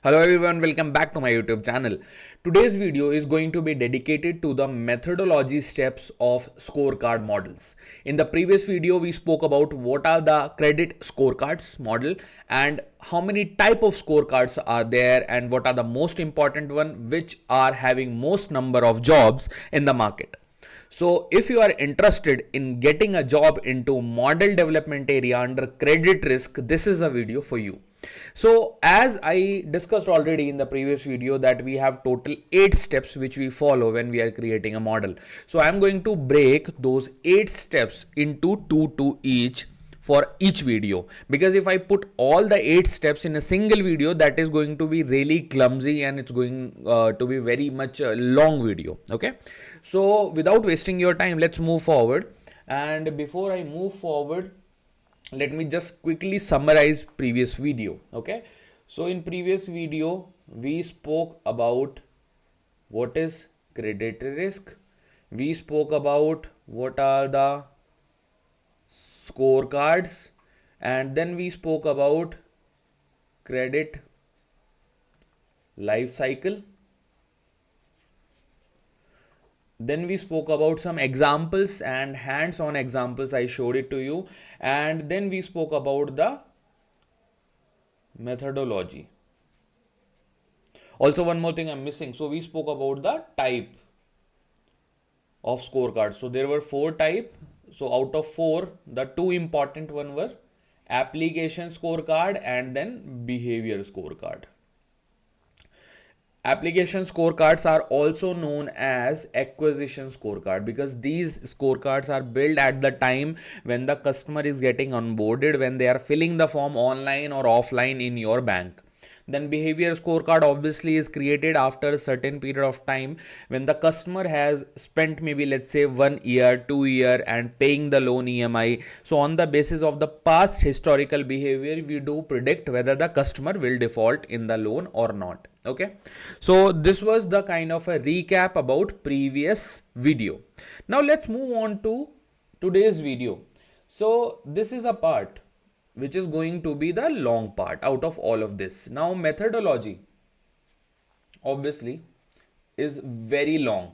Hello everyone, welcome back to my YouTube channel. Today's video is going to be dedicated to the methodology steps of scorecard models. In the previous video, we spoke about what are the credit scorecards model and how many type of scorecards are there and what are the most important one which are having most number of jobs in the market. So if you are interested in getting a job into model development area under credit risk, this is a video for you. So as I discussed already in the previous video that we have total 8 steps which we follow when we are creating a model. So I am going to break those 8 steps into 2 to each for each video, because if I put all the 8 steps in a single video, that is going to be really clumsy and it's going to be very much a long video. Okay, so without wasting your time, let's move forward. And before I move forward, let me just quickly summarize previous video. Okay, so in previous video we spoke about what is credit risk, we spoke about what are the scorecards, and then we spoke about credit life cycle. Then we spoke about some examples and hands-on examples, I showed it to you. And then we spoke about the methodology. Also, one more thing I'm missing. So we spoke about the type of scorecard. So there were 4 type. So out of 4, the 2 important one were application scorecard and then behavior scorecard. Application scorecards are also known as acquisition scorecard because these scorecards are built at the time when the customer is getting onboarded, when they are filling the form online or offline in your bank. Then behavior scorecard obviously is created after a certain period of time when the customer has spent maybe let's say 1 year, 2 year and paying the loan EMI. So on the basis of the past historical behavior, we do predict whether the customer will default in the loan or not. Okay, so this was the kind of a recap about previous video. Now let's move on to today's video. So this is a part which is going to be the long part out of all of this. Now methodology obviously is very long.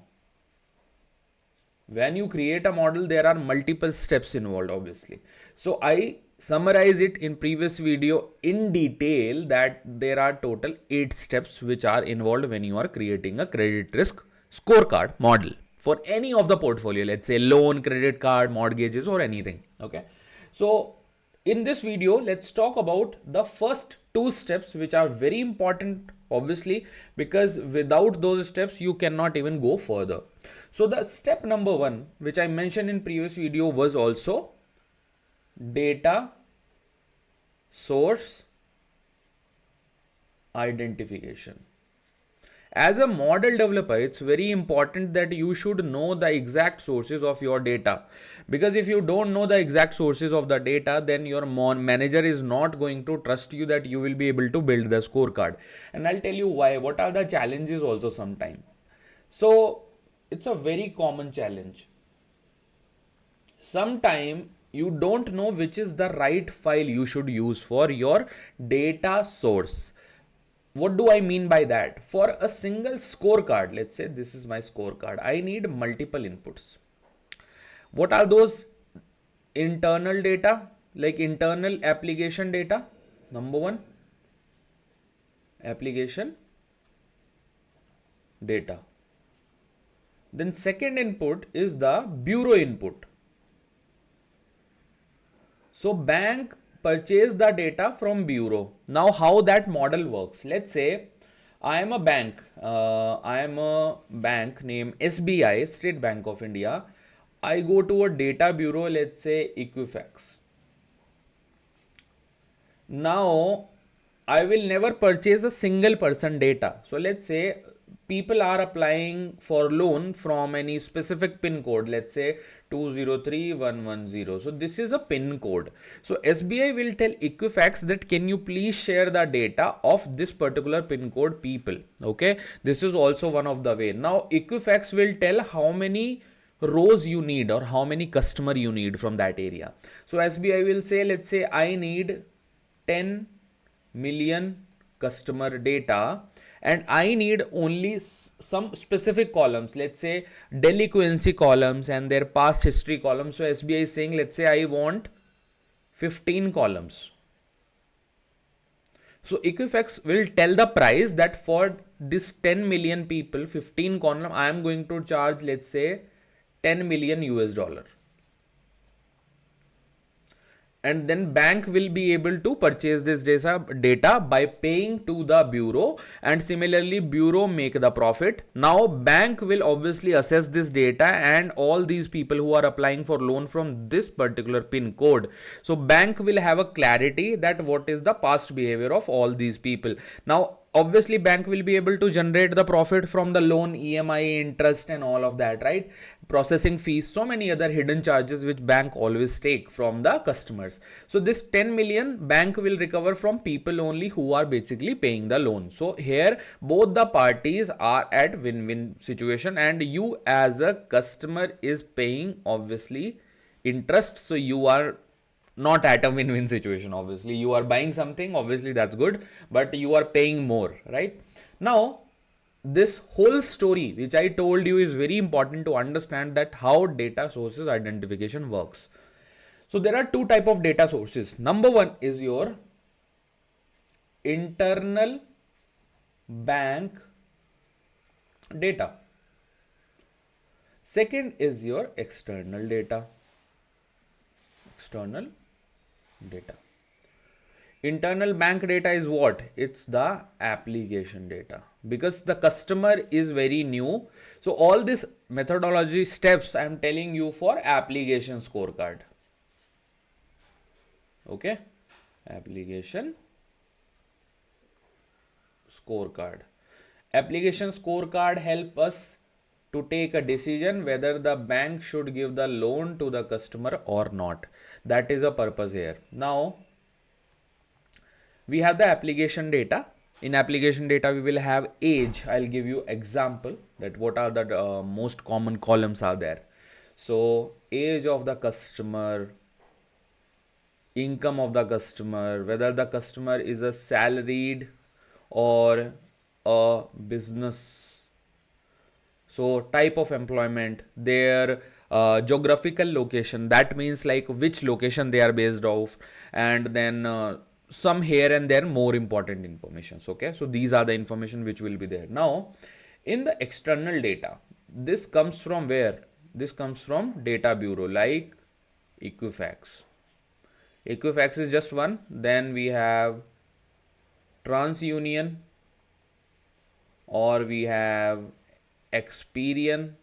When you create a model, there are multiple steps involved obviously. So I summarize it in previous video in detail that there are total 8 steps which are involved when you are creating a credit risk scorecard model for any of the portfolio, let's say loan, credit card, mortgages or anything. Okay, so in this video, let's talk about the first 2 steps which are very important obviously, because without those steps you cannot even go further. So the step number 1 which I mentioned in previous video was also data source identification. As a model developer, it's very important that you should know the exact sources of your data, because if you don't know the exact sources of the data, then your manager is not going to trust you that you will be able to build the scorecard. And I'll tell you why. What are the challenges also sometime. So it's a very common challenge. Sometime you don't know which is the right file you should use for your data source. What do I mean by that? For a single scorecard, let's say this is my scorecard, I need multiple inputs. What are those? Internal data, like internal application data. Number 1, application data. Then second input is the bureau input. So bank purchase the data from bureau. Now how that model works? Let's say I am a bank named SBI, State Bank of India. I go to a data bureau, let's say Equifax. Now I will never purchase a single person data. So let's say people are applying for loan from any specific pin code, let's say 203110. So this is a pin code. So SBI will tell Equifax that can you please share the data of this particular pin code people. Okay, this is also one of the way. Now Equifax will tell how many rows you need or how many customer you need from that area. So SBI will say, let's say I need 10 million customer data, and I need only some specific columns, let's say delinquency columns and their past history columns. So SBI is saying, let's say I want 15 columns. So Equifax will tell the price that for this 10 million people, 15 column, I am going to charge, let's say 10 million US dollar. And then bank will be able to purchase this data by paying to the bureau, and similarly bureau make the profit. Now bank will obviously assess this data and all these people who are applying for loan from this particular pin code. So bank will have a clarity that what is the past behavior of all these people. Now obviously bank will be able to generate the profit from the loan, EMI, interest and all of that, right? Processing fees, so many other hidden charges which bank always take from the customers. So this 10 million bank will recover from people only who are basically paying the loan. So here both the parties are at win-win situation, and you as a customer is paying obviously interest, so you are not at a win-win situation. Obviously you are buying something, obviously that's good, but you are paying more, right? Now this whole story which I told you is very important to understand that how data sources identification works. So there are two type of data sources. Number one is your internal bank data. Second is your external data. External data. Internal bank data is what? It's the application data, because the customer is very new. So all this methodology steps I am telling you for application scorecard. Okay, application scorecard. Application scorecard help us to take a decision whether the bank should give the loan to the customer or not. That is the purpose here. Now we have the application data. In application data we will have age. I'll give you example that what are the most common columns are there. So age of the customer, income of the customer, whether the customer is a salaried or a business, so type of employment, their geographical location, that means like which location they are based off, and then some here and there more important informations. Okay, so these are the information which will be there. Now in the external data, this comes from where? This comes from data bureau like Equifax. Equifax is just one. Then we have TransUnion, or we have Experian,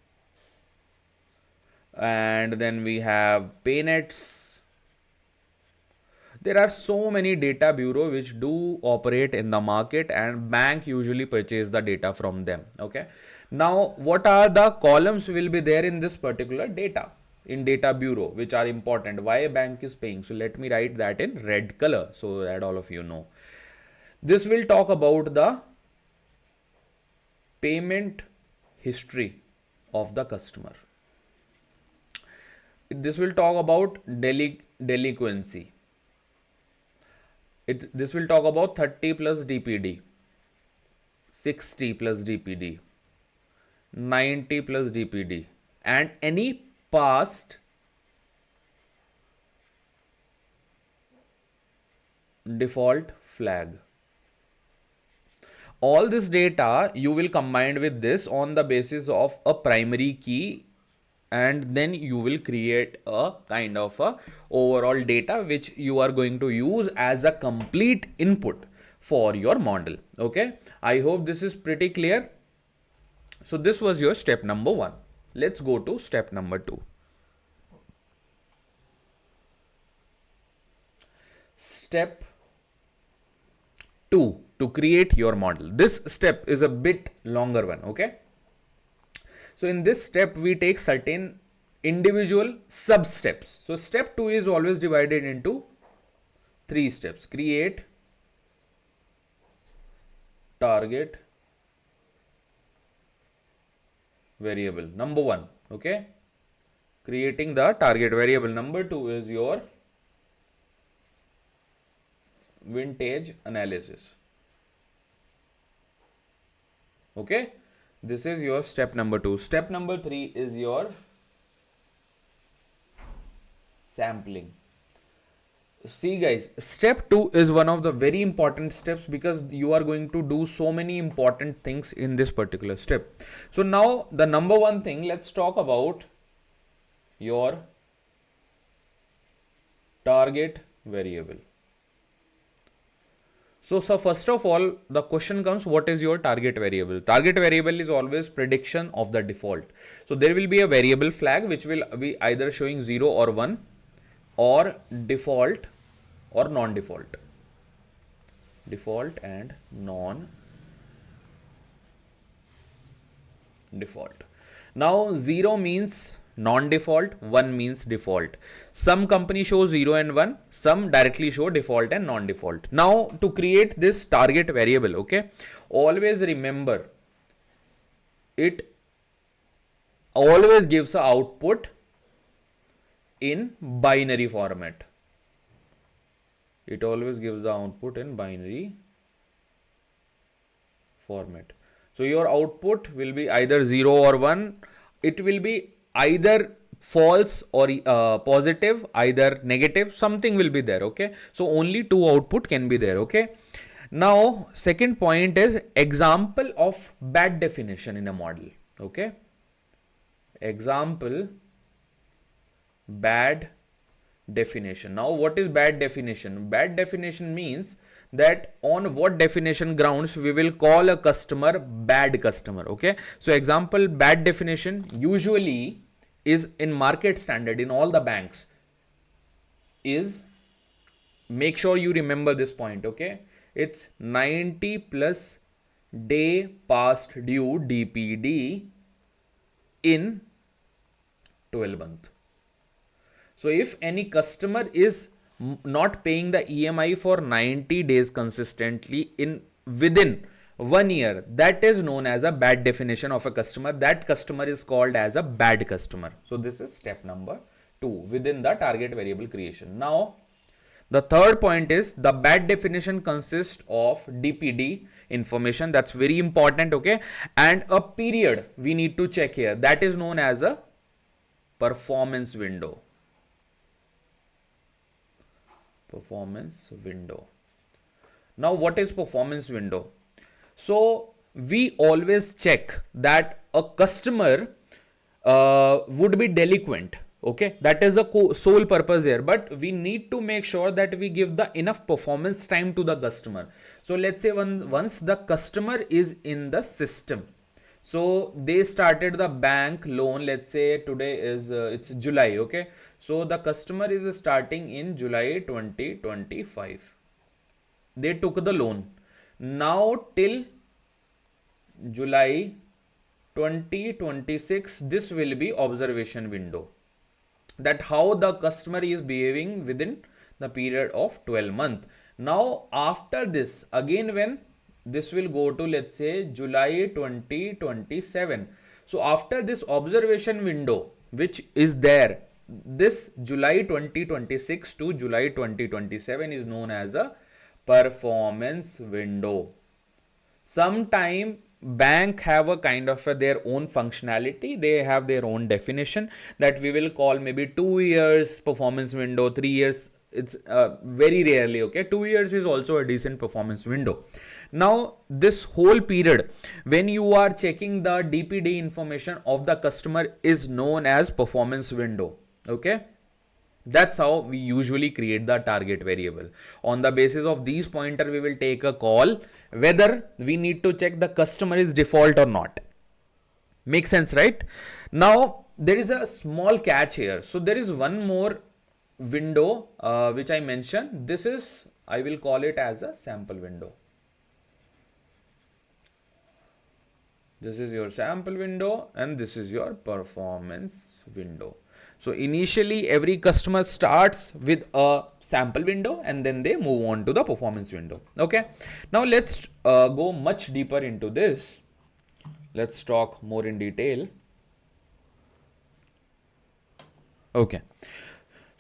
and then we have Paynets. There are so many data bureau which do operate in the market, and bank usually purchase the data from them. Okay, now what are the columns will be there in this particular data in data bureau which are important, why a bank is paying? So let me write that in red color so that all of you know. This will talk about the payment history of the customer. This will talk about delinquency. This will talk about 30 plus DPD, 60 plus DPD, 90 plus DPD, and any past default flag. All this data you will combine with this on the basis of a primary key, and then you will create a kind of a overall data which you are going to use as a complete input for your model. Okay, I hope this is pretty clear. So this was your step number one. Let's go to step number two. Step 2, to create your model. This step is a bit longer one. Okay, so in this step we take certain individual sub steps. So step 2 is always divided into 3 steps. Create, target, variable. Number 1, okay, creating the target variable. Number 2 is your vintage analysis. Okay, this is your step number 2. Step number 3 is your sampling. See guys, step 2 is one of the very important steps because you are going to do so many important things in this particular step. So now the number one thing, let's talk about your target variable. So first of all, the question comes, what is your target variable? Target variable is always prediction of the default. So there will be a variable flag which will be either showing 0 or 1 or default or non-default. Default and non-default. Now 0 means non-default, 1 means default. Some company show 0 and 1, some directly show default and non-default. Now to create this target variable, okay, always remember it always gives a output in binary format. It always gives the output in binary format. So your output will be either 0 or 1. It will be either false or positive, either negative, something will be there. Okay, so only two output can be there. Okay, now second point is example of bad definition in a model. Okay, example bad definition. Now what is bad definition? Bad definition means that on what definition grounds we will call a customer bad customer. Okay, so example bad definition usually is in market standard in all the banks is, make sure you remember this point. Okay, it's 90 plus day past due DPD in 12 month. So if any customer is not paying the EMI for 90 days consistently in within 1 year, that is known as a bad definition of a customer. That customer is called as a bad customer. So this is step number 2 within the target variable creation. Now the third point is the bad definition consists of DPD information. That's very important. Okay, and a period we need to check here, that is known as a performance window. Performance window. Now what is performance window? So we always check that a customer would be delinquent. Okay, that is a sole purpose here, but we need to make sure that we give the enough performance time to the customer. So let's say once the customer is in the system, so they started the bank loan, let's say today is it's July. Okay, so the customer is starting in July 2025. They took the loan. Now till July 2026, this will be observation window, that how the customer is behaving within the period of 12 months. Now after this, again when this will go to, let's say, July 2027. So after this observation window which is there, this July 2026 to July 2027 is known as a performance window. Sometime bank have a kind of their own functionality, they have their own definition that we will call maybe 2 years performance window, 3 years, it's very rarely. Okay, 2 years is also a decent performance window. Now this whole period when you are checking the DPD information of the customer is known as performance window. Okay, that's how we usually create the target variable. On the basis of these pointer, we will take a call whether we need to check the customer is default or not. Makes sense, right? Now there is a small catch here. So there is one more window which I mentioned. This is, I will call it as a sample window. This is your sample window and this is your performance window. So initially every customer starts with a sample window and then they move on to the performance window. Okay, now let's go much deeper into this. Let's talk more in detail. Okay,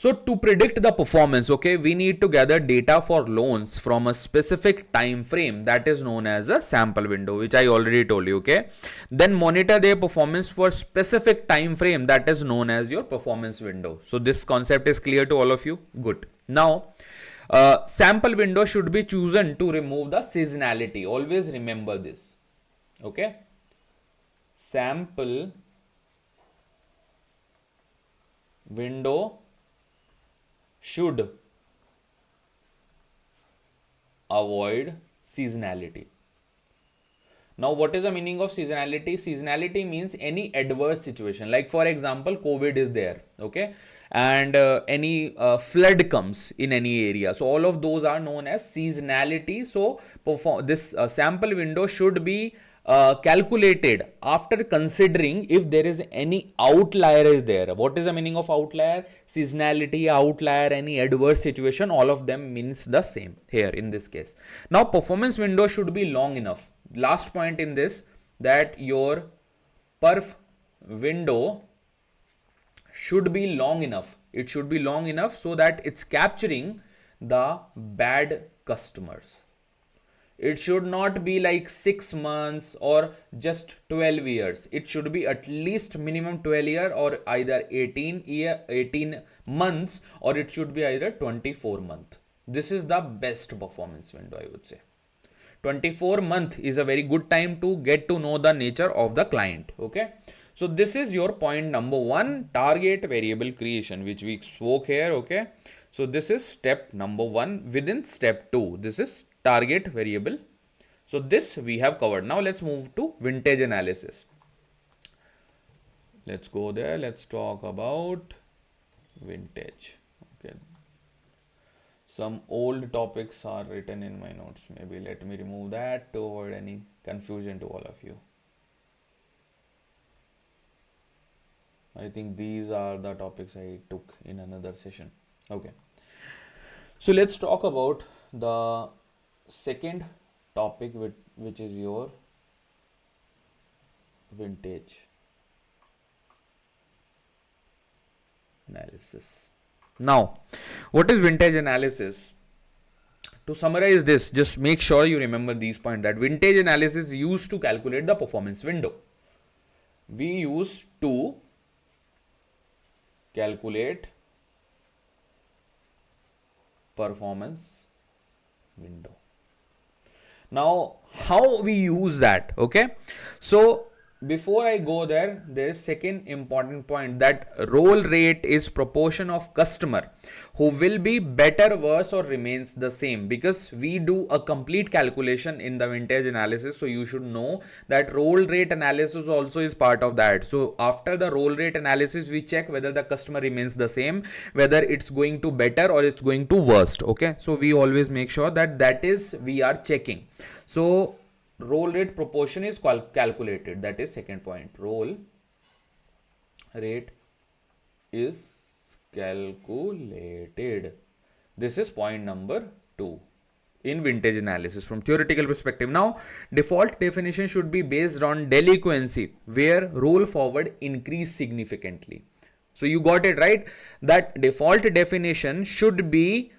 So to predict the performance, okay, we need to gather data for loans from a specific time frame that is known as a sample window, which I already told you, okay. Then monitor their performance for specific time frame that is known as your performance window. So this concept is clear to all of you? Good. Now, sample window should be chosen to remove the seasonality. Always remember this, okay. Sample window should avoid seasonality. Now, what is the meaning of seasonality? Seasonality means any adverse situation. Like for example, COVID is there, okay, and any flood comes in any area. So all of those are known as seasonality. So this sample window should be calculated after considering if there is any outlier is there. What is the meaning of outlier? Seasonality, outlier, any adverse situation, all of them means the same here in this case. Now performance window should be long enough. Last point in this, that your perf window should be long enough. It should be long enough so that it's capturing the bad customers. It should not be like 6 months or just 12 years. It should be at least minimum 12 year or either 18 months, or it should be either 24 month. This is the best performance window, I would say. 24 month is a very good time to get to know the nature of the client, okay. So this is your point number 1, target variable creation, which we spoke here, okay. So this is step number 1. Within step 2, this is target variable. So this we have covered. Now let's move to vintage analysis. Let's go there. Let's talk about vintage. Okay. Some old topics are written in my notes. Maybe let me remove that to avoid any confusion to all of you. I think these are the topics I took in another session. Okay. So let's talk about the second topic, which is your vintage analysis. Now, what is vintage analysis? To summarize this, just make sure you remember these points, that vintage analysis is used to calculate the performance window. We use to calculate performance window. Now, how we use that? Okay, so before I go there, there is second important point, that roll rate is proportion of customer who will be better, worse, or remains the same, because we do a complete calculation in the vintage analysis. So you should know that roll rate analysis also is part of that. So after the roll rate analysis, we check whether the customer remains the same, whether it's going to better or it's going to worst. Okay, so we always make sure that is we are checking. So roll rate proportion is calculated. That is second point. Roll rate is calculated. This is point number 2 in vintage analysis from theoretical perspective. Now, default definition should be based on delinquency, where roll forward increase significantly. So you got it right, that default definition should be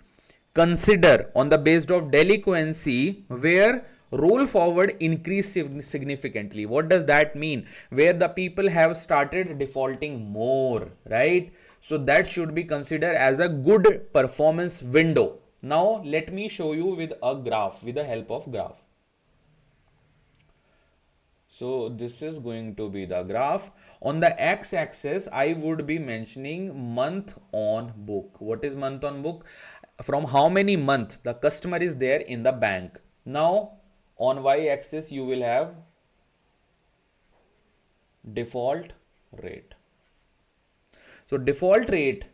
consider on the basis of delinquency where roll forward increase significantly. What does that mean? Where the people have started defaulting more, right? So that should be considered as a good performance window. Now let me show you with a graph, with the help of graph. So this is going to be the graph. On the x-axis, I would be mentioning month on book. What is month on book? From how many months the customer is there in the bank. Now on y-axis, you will have default rate. So default rate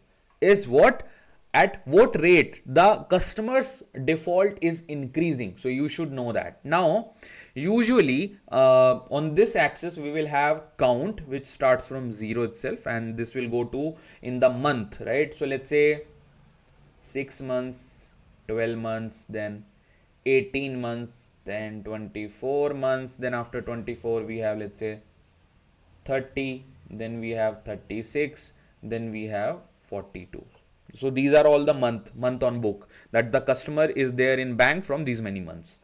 is what? At what rate the customer's default is increasing. So you should know that. Now, usually on this axis, we will have count, which starts from 0 itself, and this will go to in the month, right? So let's say 6 months, 12 months, then 18 months, then 24 months, then after 24 we have, let's say, 30, then we have 36, then we have 42. So these are all the month on book that the customer is there in bank from these many months.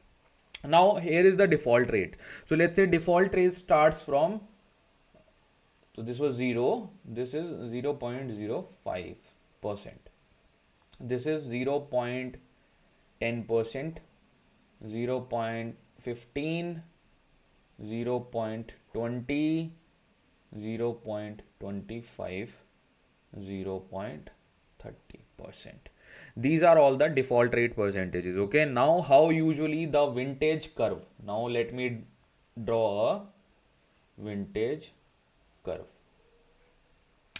Now here is the default rate. So let's say default rate starts from, so this was 0, this is 0.05%, this is 0.10%, 0.15, 0.20, 0.25, 0.30%. These are all the default rate percentages. Okay, now how usually the vintage curve. Now let me draw a vintage curve.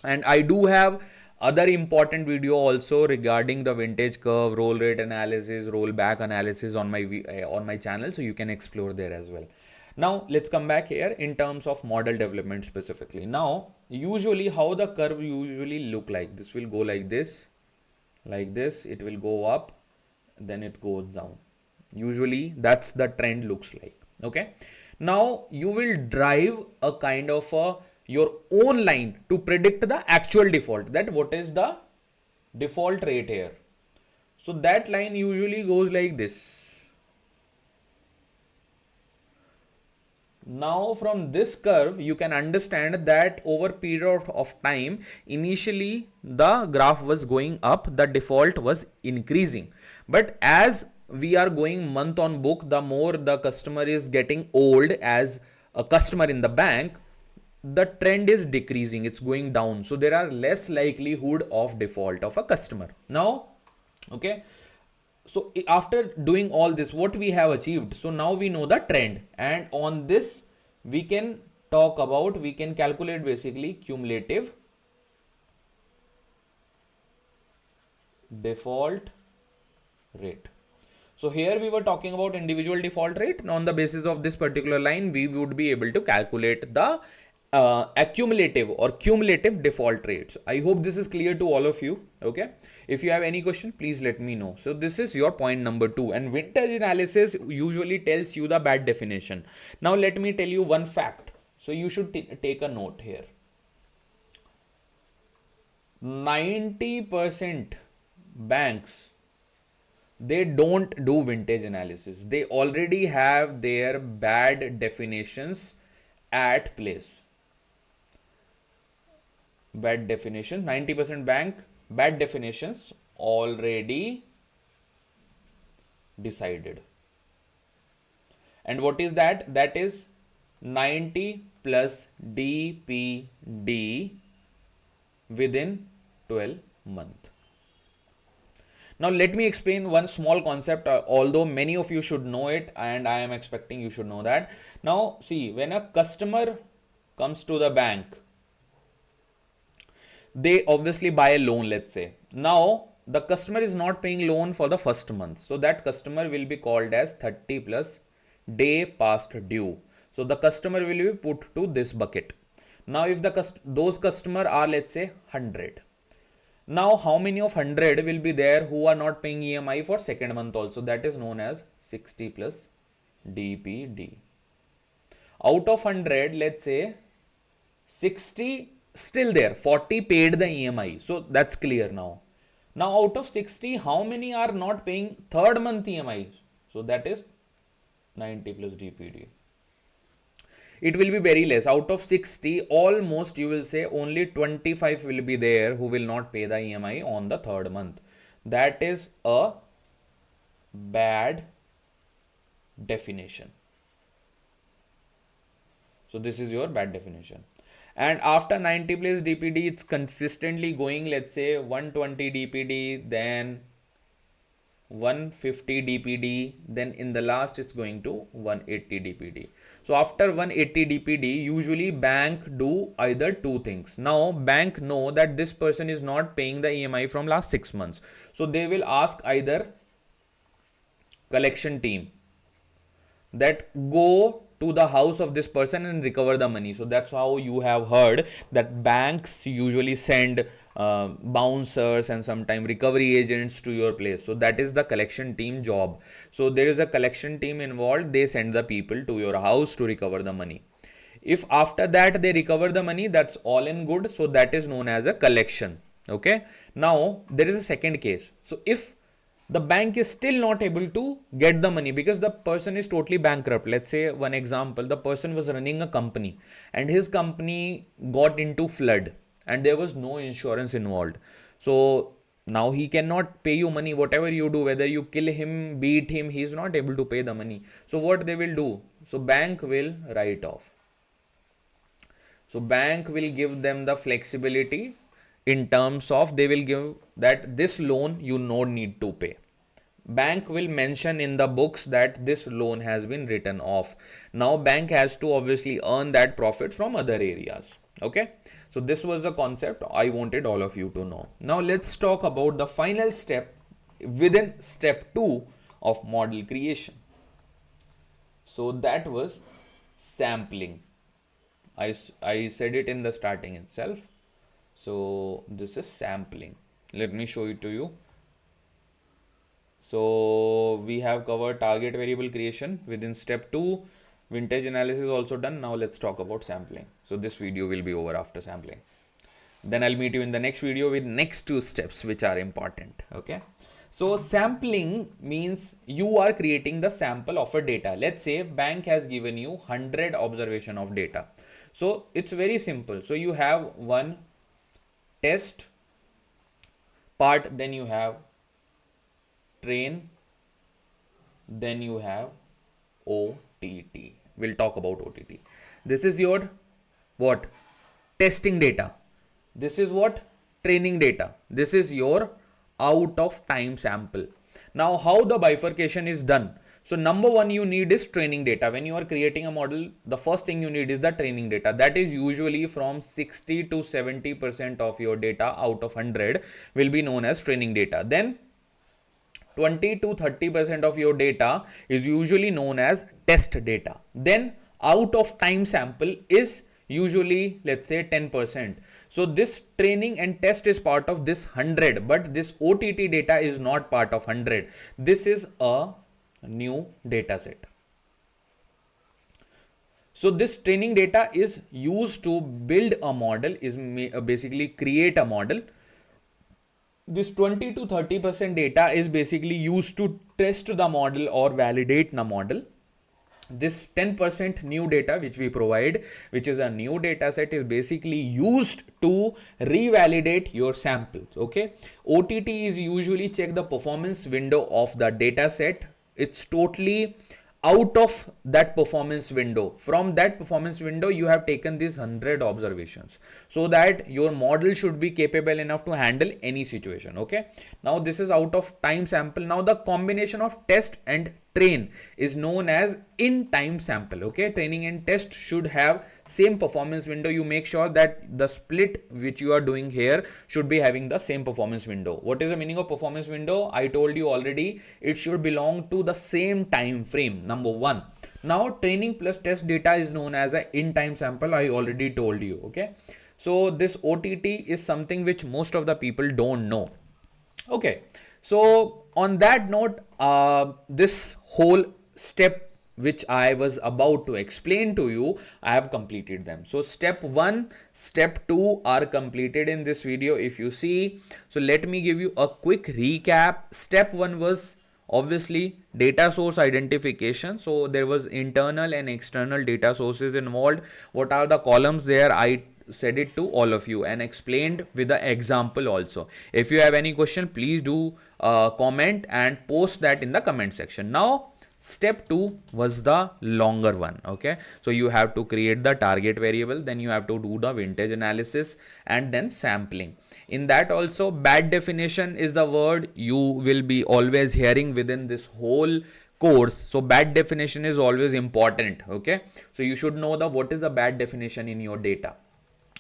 And I do have other important video also regarding the vintage curve, roll rate analysis, rollback analysis on my channel, so you can explore there as well. Now let's come back here in terms of model development specifically. Now usually how the curve usually look like, this will go like this, it will go up, then it goes down. Usually that's the trend looks like. Okay, now you will drive a kind of your own line to predict the actual default, that what is the default rate here. So that line usually goes like this. Now from this curve you can understand that over period of time, initially the graph was going up, the default was increasing, but as we are going month on book, the more the customer is getting old as a customer in the bank, the trend is decreasing, it's going down. So there are less likelihood of default of a customer. Now, okay, so after doing all this, what we have achieved, so now we know the trend, and on this we can talk about, we can calculate basically cumulative default rate. So here we were talking about individual default rate, and on the basis of this particular line we would be able to calculate the accumulative or cumulative default rates. I hope this is clear to all of you. Okay, if you have any question, please let me know. So this is your point number 2, and vintage analysis usually tells you the bad definition. Now let me tell you one fact, so you should take a note here. 90% banks, they don't do vintage analysis. They already have their bad definitions at place. Bad definition, 90% bank bad definitions already decided. And what is that? That is 90 plus DPD within 12 months. Now let me explain one small concept, although many of you should know it, and I am expecting you should know that. Now see, when a customer comes to the bank, they obviously buy a loan, let's say. Now the customer is not paying loan for the first month, so that customer will be called as 30 plus day past due. So the customer will be put to this bucket. Now if those customer are, let's say, 100, now how many of 100 will be there who are not paying EMI for second month also? That is known as 60 plus DPD. Out of 100, let's say 60 still there, 40 paid the EMI. So that's clear now. Now out of 60, how many are not paying third month EMI? So that is 90 plus DPD. It will be very less. Out of 60, almost you will say only 25 will be there who will not pay the EMI on the third month. That is a bad definition. So this is your bad definition. And after 90 plus DPD, it's consistently going, let's say 120 DPD, then 150 DPD, then in the last it's going to 180 DPD. So after 180 DPD, usually bank do either two things. Now bank know that this person is not paying the EMI from last 6 months. So they will ask either collection team that go to the house of this person and recover the money. So that's how you have heard that banks usually send bouncers and sometimes recovery agents to your place. So that is the collection team job. So there is a collection team involved. They send the people to your house to recover the money. If after that they recover the money, that's all in good. So that is known as a collection. Okay. Now there is a second case. So if the bank is still not able to get the money because the person is totally bankrupt. Let's say one example, the person was running a company and his company got into flood and there was no insurance involved. So now he cannot pay you money, whatever you do, whether you kill him, beat him, he is not able to pay the money. So what they will do? So bank will write off. So bank will give them the flexibility in terms of they will give that this loan you no need to pay. Bank will mention in the books that this loan has been written off. Now bank has to obviously earn that profit from other areas. Okay. So this was the concept I wanted all of you to know. Now let's talk about the final step within step 2 of model creation. So that was sampling. I said it in the starting itself. So this is sampling. Let me show it to you. So we have covered target variable creation within step 2. Vintage analysis also done. Now let's talk about sampling. So this video will be over after sampling. Then I'll meet you in the next video with next 2 steps which are important. Okay. So sampling means you are creating the sample of a data. Let's say bank has given you 100 observation of data. So it's very simple. So you have one test part, then you have train, then you have OTT. We'll talk about OTT. This is your what? Testing data. This is what? Training data. This is your out of time sample. Now how the bifurcation is done? So number one you need is training data. When you are creating a model, the first thing you need is the training data. That is usually from 60 to 70% of your data out of 100 will be known as training data. Then 20 to 30% of your data is usually known as test data. Then out of time sample is usually, let's say, 10%. So this training and test is part of this 100, but this OTT data is not part of 100. This is a new data set. So this training data is used to build a model, is basically create a model. This 20 to 30% data is basically used to test the model or validate the model. This 10% new data which we provide, which is a new data set, is basically used to revalidate your samples. Okay. OTT is usually check the performance window of the data set. It's totally out of that performance window. From that performance window, you have taken these 100 observations so that your model should be capable enough to handle any situation. Okay. Now this is out of time sample. Now the combination of test and train is known as in time sample. Okay. Training and test should have same performance window. You make sure that the split which you are doing here should be having the same performance window. What is the meaning of performance window? I told you already, it should belong to the same time frame. Number one. Now training plus test data is known as an in time sample. I already told you. Okay. So this OTT is something which most of the people don't know. Okay. So on that note, this whole step which I was about to explain to you, I have completed them. So step 1, step 2 are completed in this video if you see. So let me give you a quick recap. Step 1 was obviously data source identification. So there was internal and external data sources involved. What are the columns there? I said it to all of you and explained with the example also. If you have any question, please do comment and post that in the comment section. Now step 2 was the longer one. Okay, so you have to create the target variable, then you have to do the vintage analysis and then sampling. In that also, bad definition is the word you will be always hearing within this whole course. So bad definition is always important. Okay, so you should know the what is the bad definition in your data.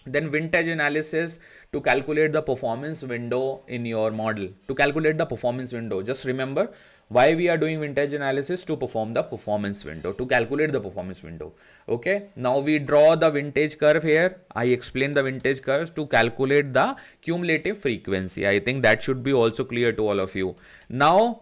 Then vintage analysis to calculate the performance window in your model. To calculate the performance window, just remember why we are doing vintage analysis: to perform the performance window, to calculate the performance window. Okay, now we draw the vintage curve here. I explain the vintage curves to calculate the cumulative frequency. I think that should be also clear to all of you. Now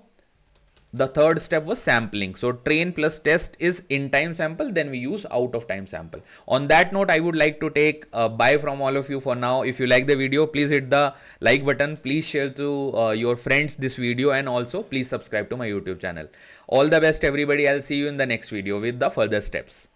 The third step was sampling. So train plus test is in time sample, then we use out of time sample. On that note, I would like to take a bye from all of you for now. If you like the video, please hit the like button, please share to your friends this video, and also please subscribe to my YouTube channel. All the best everybody. I'll see you in the next video with the further steps.